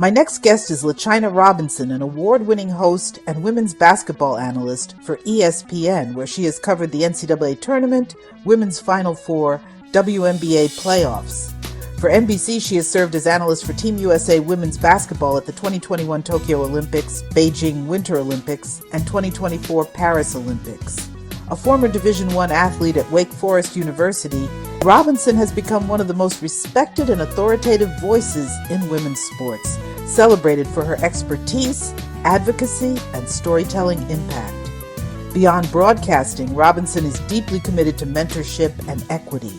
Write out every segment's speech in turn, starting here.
My next guest is LaChina Robinson, an award-winning host and women's basketball analyst for ESPN, where she has covered the NCAA tournament, women's Final Four, WNBA playoffs. For NBC, she has served as analyst for Team USA women's basketball at the 2021 Tokyo Olympics, Beijing Winter Olympics, and 2024 Paris Olympics. A former Division I athlete at Wake Forest University, Robinson has become one of the most respected and authoritative voices in women's sports, celebrated for her expertise, advocacy, and storytelling impact. Beyond broadcasting, Robinson is deeply committed to mentorship and equity.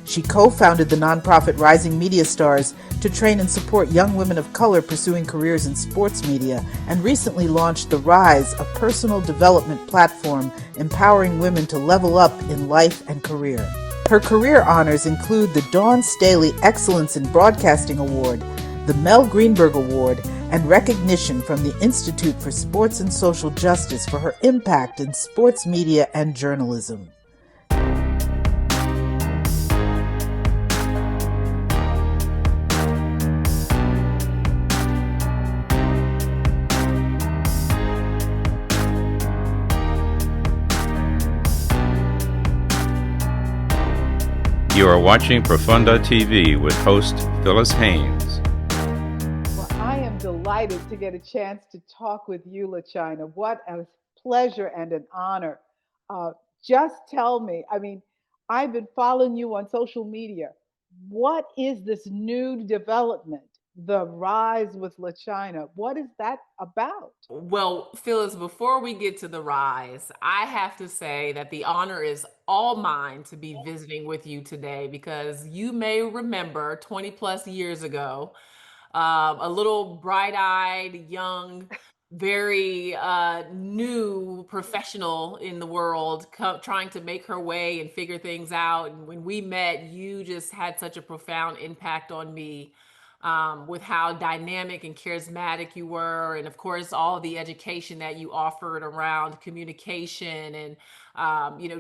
She co-founded the nonprofit Rising Media Stars to train and support young women of color pursuing careers in sports media, and recently launched The Rise, a personal development platform empowering women to level up in life and career. Her career honors include the Dawn Staley Excellence in Broadcasting Award, the Mel Greenberg Award, and recognition from the Institute for Sports and Social Justice for her impact in sports media and journalism. You are watching Profunda TV with host Phyllis Haynes. Well, I am delighted to get a chance to talk with you, LaChina. What a pleasure and an honor. Just tell me, I've been following you on social media. What is this new development, The Rise with LaChina? What is that about? Well, Phyllis, before we get to the rise, I have to say that the honor is all mine to be visiting with you today because you may remember 20 plus years ago, a little bright-eyed, young, very new professional in the world trying to make her way and figure things out. And when we met, you just had such a profound impact on me with how dynamic and charismatic you were. And of course, all the education that you offered around communication and,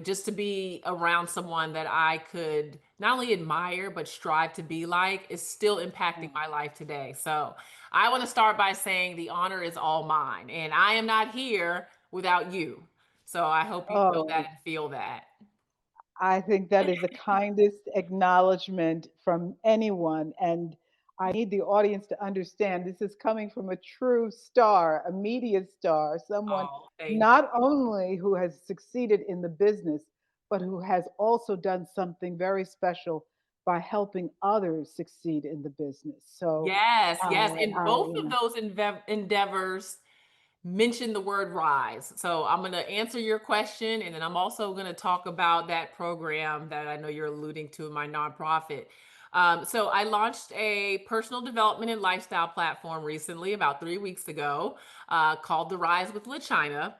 just to be around someone that I could not only admire, but strive to be like is still impacting my life today. So I want to start by saying the honor is all mine and I am not here without you. So I hope you know that Oh, and feel that. I think that is the kindest acknowledgement from anyone. And I need the audience to understand this is coming from a true star, a media star, someone Oh, thank not only who has succeeded in the business, but who has also done something very special by helping others succeed in the business. So, Yes, yes. And I, both you of know, those endeavors mention the word rise. So I'm going to answer your question. And then I'm also going to talk about that program that I know you're alluding to in my nonprofit. So I launched a personal development and lifestyle platform recently, about 3 weeks ago, called The Rise with LaChina.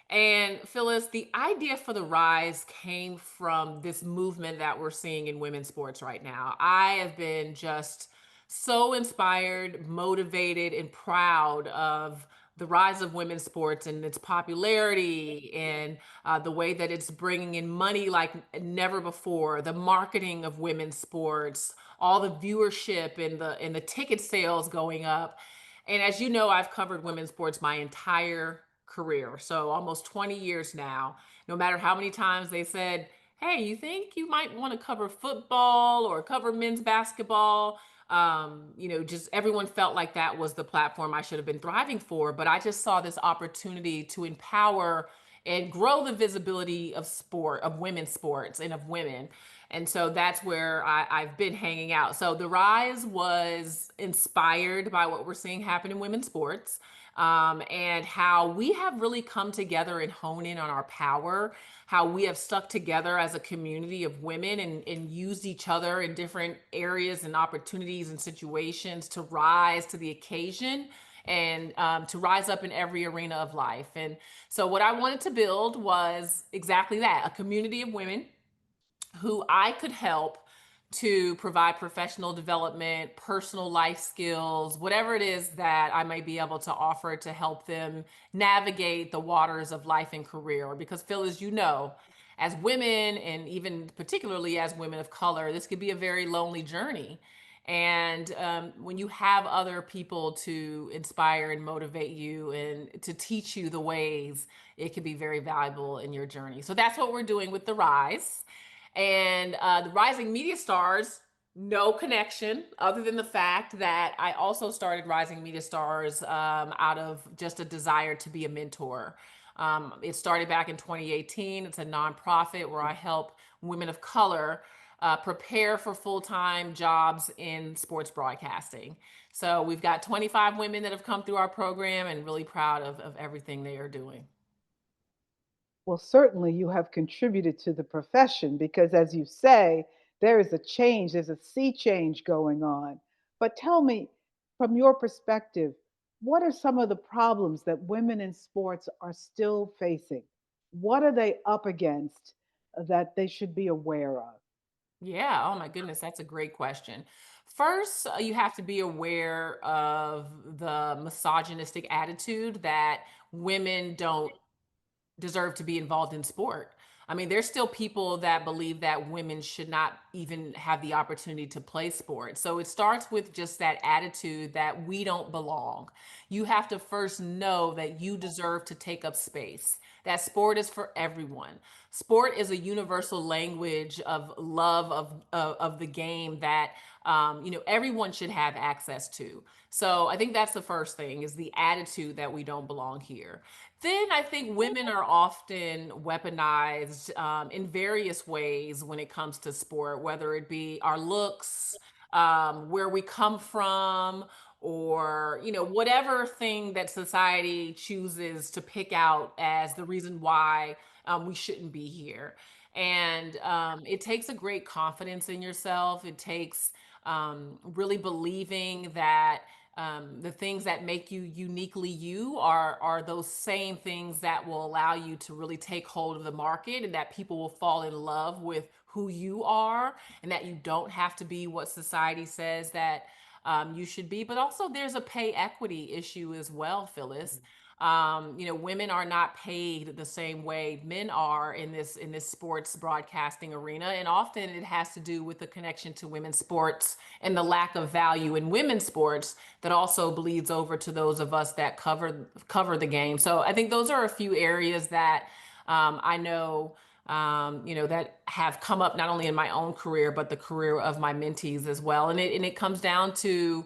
And Phyllis, the idea for the rise came from this movement that we're seeing in women's sports right now. I have been just so inspired, motivated, and proud of the rise of women's sports and its popularity and the way that it's bringing in money like never before, the marketing of women's sports, all the viewership and the ticket sales going up. And as you know, I've covered women's sports my entire career, so almost 20 years now. No matter how many times they said, hey, you think you might want to cover football or cover men's basketball? Just everyone felt like that was the platform I should have been thriving for. But I just saw this opportunity to empower and grow the visibility of sport, of women's sports and of women. And so that's where I've been hanging out. So the rise was inspired by what we're seeing happen in women's sports, and how we have really come together and hone in on our power, how we have stuck together as a community of women and used each other in different areas and opportunities and situations to rise to the occasion and to rise up in every arena of life. And so, what I wanted to build was exactly that, a community of women who I could help to provide professional development, personal life skills, whatever it is that I might be able to offer to help them navigate the waters of life and career. Because, Phil, as you know, as women, and even particularly as women of color, this could be a very lonely journey. And when you have other people to inspire and motivate you and to teach you the ways, it can be very valuable in your journey. So that's what we're doing with the Rise. And the Rising Media Stars, no connection other than the fact that I also started Rising Media Stars out of just a desire to be a mentor. It started back in 2018. It's a nonprofit where I help women of color prepare for full-time jobs in sports broadcasting. So we've got 25 women that have come through our program and really proud of everything they are doing. Well, certainly you have contributed to the profession because, as you say, there is a change, there's a sea change going on. But tell me, from your perspective, what are some of the problems that women in sports are still facing? What are they up against that they should be aware of? Yeah, oh my goodness, that's a great question. First, you have to be aware of the misogynistic attitude that women don't deserve to be involved in sport. I mean, there's still people that believe that women should not even have the opportunity to play sport. So it starts with just that attitude that we don't belong. You have to first know that you deserve to take up space, that sport is for everyone. Sport is a universal language of love of the game that everyone should have access to. So I think that's the first thing is the attitude that we don't belong here. Then I think women are often weaponized in various ways when it comes to sport, whether it be our looks, where we come from, or whatever thing that society chooses to pick out as the reason why we shouldn't be here. And it takes a great confidence in yourself. It takes really believing that the things that make you uniquely you are those same things that will allow you to really take hold of the market, and that people will fall in love with who you are, and that you don't have to be what society says that you should be. But also there's a pay equity issue as well, Phyllis. Women are not paid the same way men are in this sports broadcasting arena, and often it has to do with the connection to women's sports and the lack of value in women's sports that also bleeds over to those of us that cover the game. So I think those are a few areas that I know that have come up not only in my own career but the career of my mentees as well. And it comes down to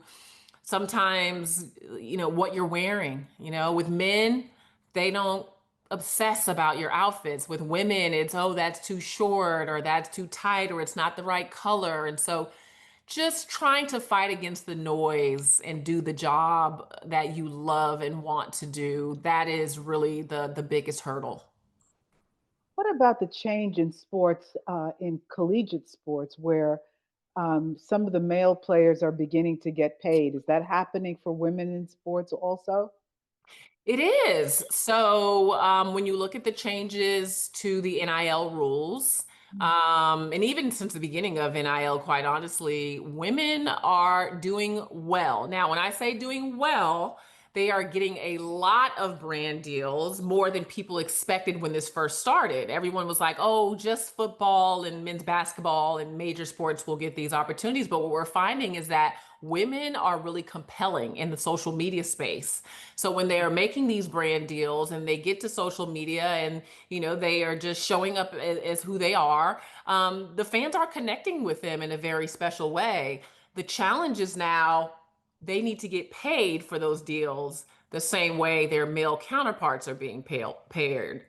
sometimes what you're wearing. With men, they don't obsess about your outfits. With women, it's, oh, that's too short or that's too tight or it's not the right color. And so just trying to fight against the noise and do the job that you love and want to do, that is really the biggest hurdle. What about the change in sports, in collegiate sports, where some of the male players are beginning to get paid? Is that happening for women in sports also? It is. So when you look at the changes to the NIL rules, and even since the beginning of NIL, quite honestly, women are doing well. Now, when I say doing well, they are getting a lot of brand deals, more than people expected when this first started. Everyone was like, oh, just football and men's basketball and major sports will get these opportunities. But what we're finding is that women are really compelling in the social media space. So when they are making these brand deals and they get to social media and they are just showing up as who they are, the fans are connecting with them in a very special way. The challenge is now they need to get paid for those deals the same way their male counterparts are being paid.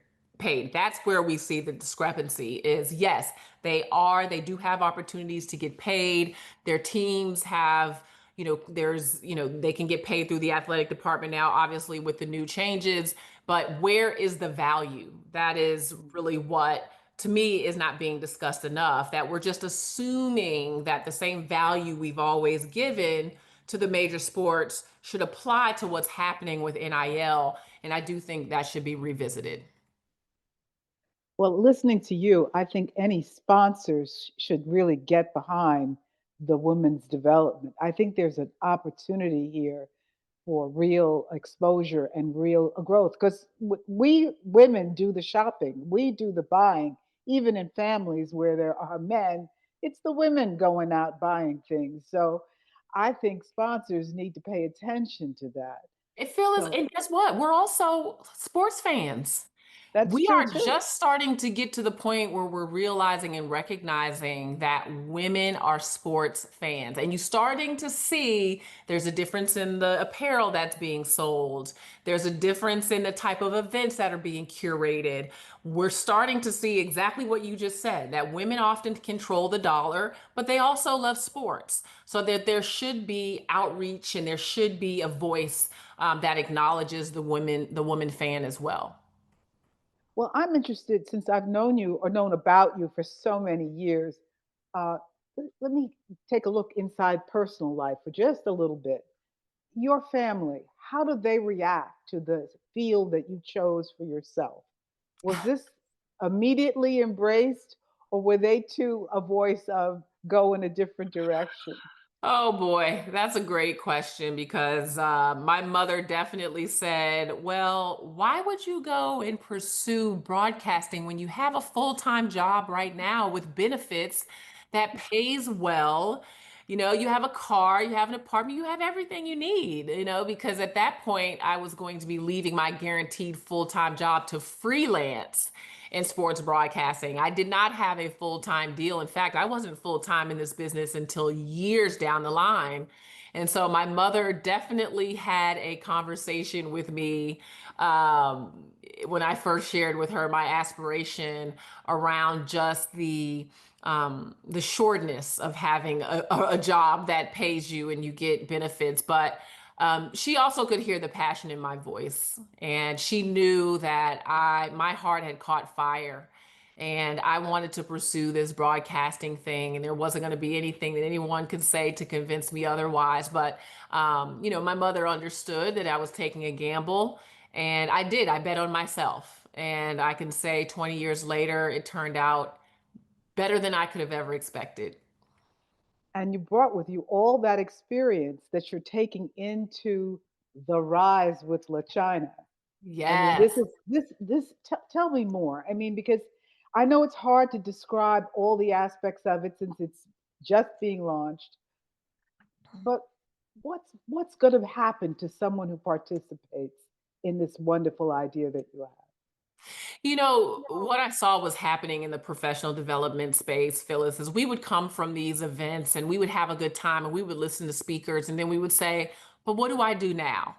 That's where we see the discrepancy is, yes, they do have opportunities to get paid. Their teams have, they can get paid through the athletic department now, obviously with the new changes, but where is the value? That is really what to me is not being discussed enough, that we're just assuming that the same value we've always given to the major sports should apply to what's happening with NIL. And I do think that should be revisited. Well, listening to you, I think any sponsors should really get behind the women's development. I think there's an opportunity here for real exposure and real growth because we women do the shopping, we do the buying, even in families where there are men, it's the women going out buying things. So I think sponsors need to pay attention to that. It feels, So and guess what? We're also sports fans. that's We true are too. just starting to get to the point where we're realizing and recognizing that women are sports fans. And you're starting to see there's a difference in the apparel that's being sold. There's a difference in the type of events that are being curated. We're starting to see exactly what you just said, that women often control the dollar, but they also love sports. So that there should be outreach and there should be a voice that acknowledges the woman fan as well. Well, I'm interested since I've known you or known about you for so many years. Uh, let me take a look inside personal life for just a little bit. Your family, how do they react to the field that you chose for yourself? Was this immediately embraced, or were they too a voice of go in a different direction? Oh boy, that's a great question because my mother definitely said, well, why would you go and pursue broadcasting when you have a full-time job right now with benefits that pays well? You know, you have a car, you have an apartment, you have everything you need, you know, because at that point I was going to be leaving my guaranteed full-time job to freelance in sports broadcasting. I did not have a full-time deal. In fact, I wasn't full-time in this business until years down the line. And so my mother definitely had a conversation with me when I first shared with her my aspiration around just the shortness of having a job that pays you and you get benefits. But she also could hear the passion in my voice, and she knew that my heart had caught fire, and I wanted to pursue this broadcasting thing, and there wasn't going to be anything that anyone could say to convince me otherwise. But you know, my mother understood that I was taking a gamble, and I did. I bet on myself, and I can say 20 years later, it turned out better than I could have ever expected. And you brought with you all that experience that you're taking into the rise with LaChina. I mean, this Yes. is tell me more. I mean, because I know it's hard to describe all the aspects of it since it's just being launched, but what's going to happen to someone who participates in this wonderful idea that you have? You know, what I saw was happening in the professional development space, Phyllis, is we would come from these events and we would have a good time and we would listen to speakers and then we would say, but what do I do now?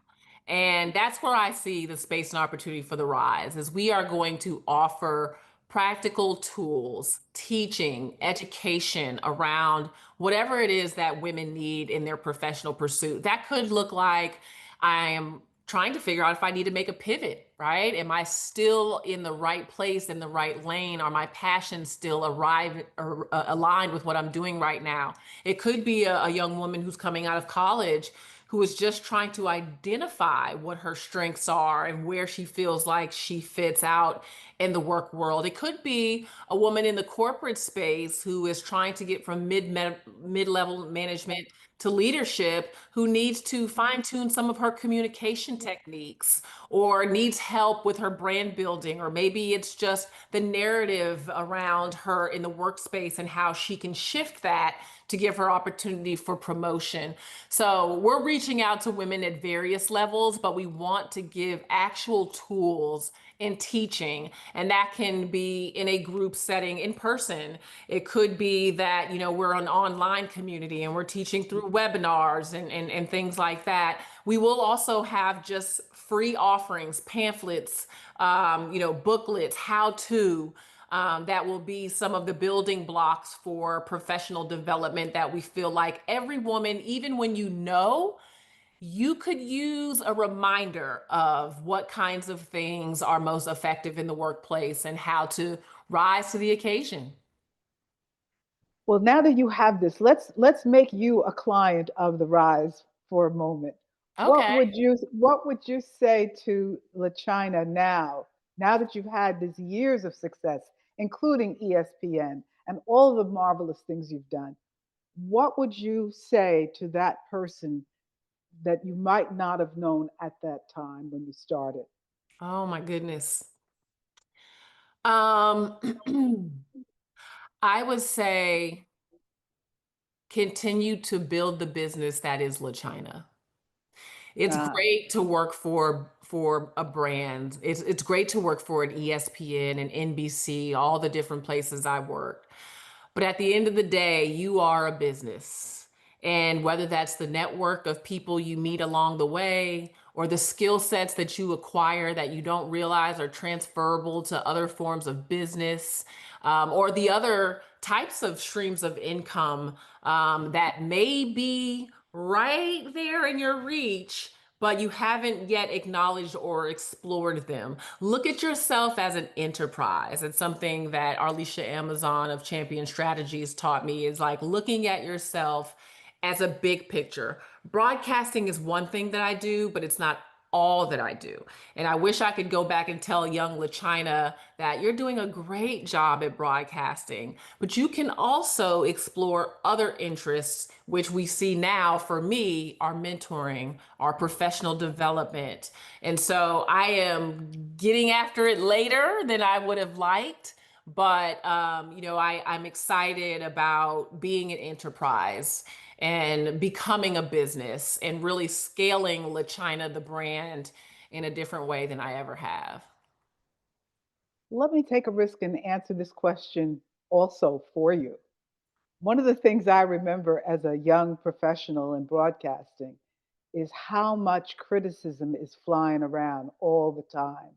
And that's where I see the space and opportunity for the rise is we are going to offer practical tools, teaching, education around whatever it is that women need in their professional pursuit. That could look like I am trying to figure out if I need to make a pivot, right? Am I still in the right place, in the right lane? Are my passions still arrive or aligned with what I'm doing right now? It could be a young woman who's coming out of college who is just trying to identify what her strengths are and where she feels like she fits out in the work world. It could be a woman in the corporate space who is trying to get from mid-level management to leadership, who needs to fine tune some of her communication techniques or needs help with her brand building, or maybe it's just the narrative around her in the workspace and how she can shift that to give her opportunity for promotion. So we're reaching out to women at various levels, but we want to give actual tools in teaching, and that can be in a group setting in person. It could be that, you know, we're an online community and we're teaching through webinars and things like that. We will also have just free offerings, pamphlets, you know, booklets, how to. That will be some of the building blocks for professional development that we feel like every woman, even when you know, you could use a reminder of what kinds of things are most effective in the workplace and how to rise to the occasion. Well, now that you have this, let's make you a client of the Rise for a moment. Okay. What would you say to LaChina now, now that you've had these years of success, including ESPN and all the marvelous things you've done? What would you say to that person that you might not have known at that time when you started? Oh my goodness. Um, I would say continue to build the business that is LaChina. It's Ah, great to work for a brand. It's great to work for an ESPN and NBC, all the different places I worked. But at the end of the day, you are a business. And whether that's the network of people you meet along the way or the skill sets that you acquire that you don't realize are transferable to other forms of business, or the other types of streams of income that may be right there in your reach, but you haven't yet acknowledged or explored them. Look at yourself as an enterprise. It's something that Arlisha Amazon of Champion Strategies taught me, is like looking at yourself as a big picture. Broadcasting is one thing that I do, but it's not all that I do. And I wish I could go back and tell young LaChina that you're doing a great job at broadcasting, but you can also explore other interests, which we see now for me are mentoring, our professional development. And so I am getting after it later than I would have liked. But I'm excited about being an enterprise and becoming a business and really scaling LaChina, the brand, in a different way than I ever have. let me take a risk and answer this question also for you. One of the things I remember as a young professional in broadcasting is how much criticism is flying around all the time,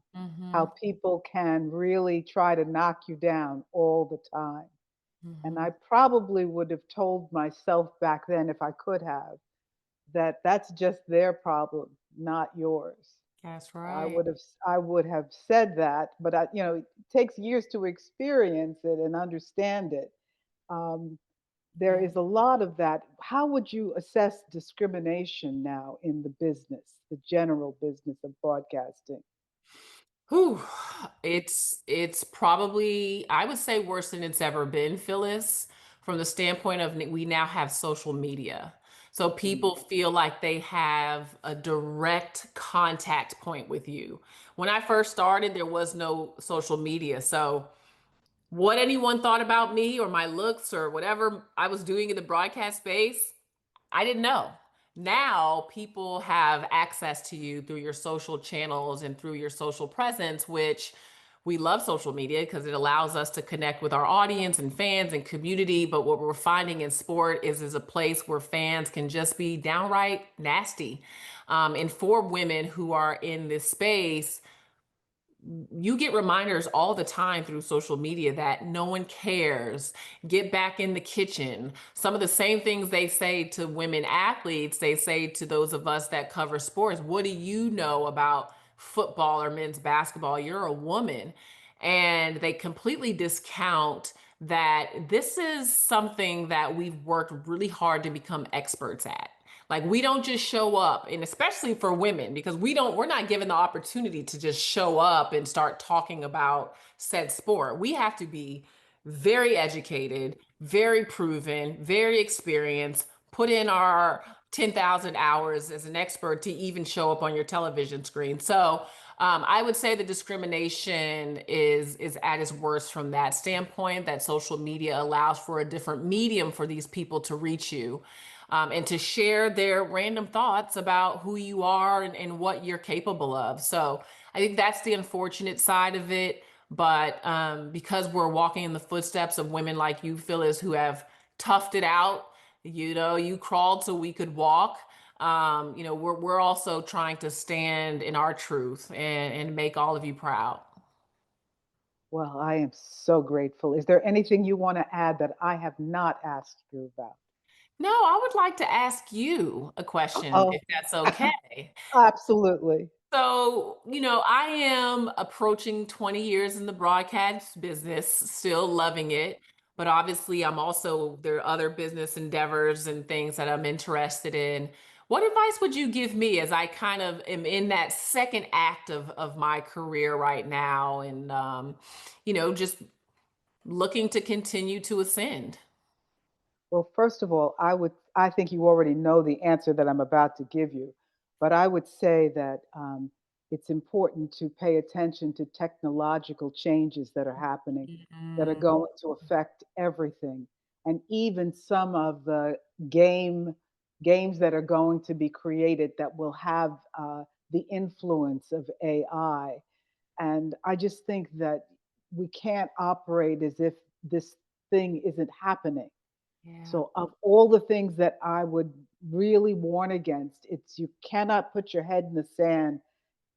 how Hmm. people can really try to knock you down all the time. And Hmm. I probably would have told myself back then, if I could have, that that's just their problem, not yours. That's I right. would have I would have said that, but it takes years to experience it and understand it. Um, there Yeah. is a lot of that. How would you assess discrimination now in the business, the general business of broadcasting? Whew. It's probably, I would say, worse than it's ever been, Phyllis, from the standpoint of we now have social media. So Mm. people feel like they have a direct contact point with you. When I first started, there was no social media. So what anyone thought about me or my looks or whatever I was doing in the broadcast space, I didn't know. Now people have access to you through your social channels and through your social presence, which we love social media because it allows us to connect with our audience and fans and community. But what we're finding in sport is a place where fans can just be downright nasty. And for women who are in this space, you get reminders all the time through social media that no one cares. Get back in the kitchen. Some of the same things they say to women athletes, they say to those of us that cover sports. What do you know about football or men's basketball? You're a woman. And they completely discount that this is something that we've worked really hard to become experts at. Like we don't just show up, and especially for women, because we're not given the opportunity to just show up and start talking about said sport. We have to be very educated, very proven, very experienced, put in our 10,000 hours as an expert to even show up on your television screen. So I would say the discrimination is at its worst from that standpoint, that social media allows for a different medium for these people to reach you, and to share their random thoughts about who you are and what you're capable of. So I think that's the unfortunate side of it. But because we're walking in the footsteps of women like you, Phyllis, who have toughed it out, you crawled so we could walk. We're also trying to stand in our truth and make all of you proud. Well, I am so grateful. Is there anything you want to add that I have not asked you about? No, I would like to ask you a question, Oh, if that's okay. absolutely. So, I am approaching 20 years in the broadcast business, still loving it. But obviously, there are other business endeavors and things that I'm interested in. What advice would you give me as I kind of am in that second act of my career right now and, just looking to continue to ascend? Well, first of all, I think you already know the answer that I'm about to give you, but I would say that it's important to pay attention to technological changes that are happening that are Mhm. going to affect everything. and even some of the games that are going to be created that will have the influence of AI. And I just think that we can't operate as if this thing isn't happening. Yeah. So, of all the things that I would really warn against, it's you cannot put your head in the sand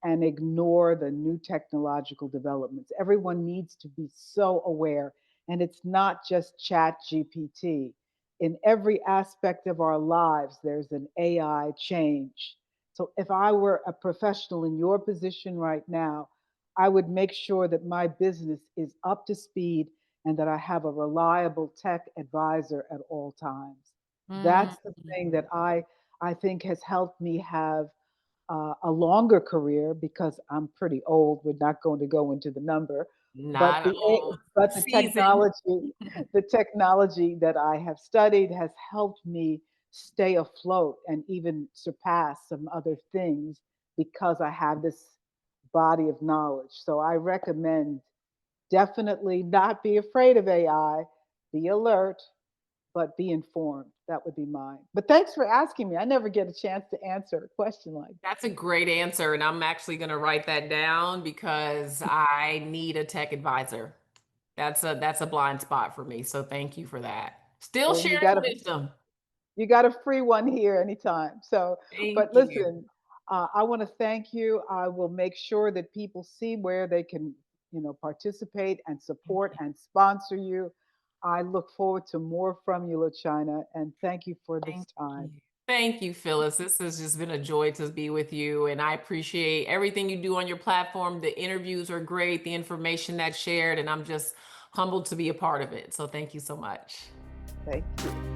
and ignore the new technological developments. Everyone needs to be so aware. And it's not just Chat GPT. In every aspect of our lives, there's an AI change. So if I were a professional in your position right now, I would make sure that my business is up to speed and that I have a reliable tech advisor at all times. Mm, That's the thing that I think has helped me have a longer career because I'm pretty old. We're not going to go into the number, but not all but season. the technology that I have studied has helped me stay afloat and even surpass some other things because I have this body of knowledge. So I recommend definitely not be afraid of AI, be alert, but be informed. That would be mine. But thanks for asking me. I never get a chance to answer a question like That's a great answer. And I'm actually going to write that down because I need a tech advisor. That's a blind spot for me. So thank you for that. Still well, sharing wisdom. you got a free one here anytime. So, Thank but you. listen, I want to thank you. I will make sure that people see where they can, participate and support and sponsor you. I look forward to more from you, LaChina, and thank you for this Thank time. you. Thank you, Phyllis. This has just been a joy to be with you. And I appreciate everything you do on your platform. The interviews are great, the information that's shared, and I'm just humbled to be a part of it. So thank you so much. Thank you.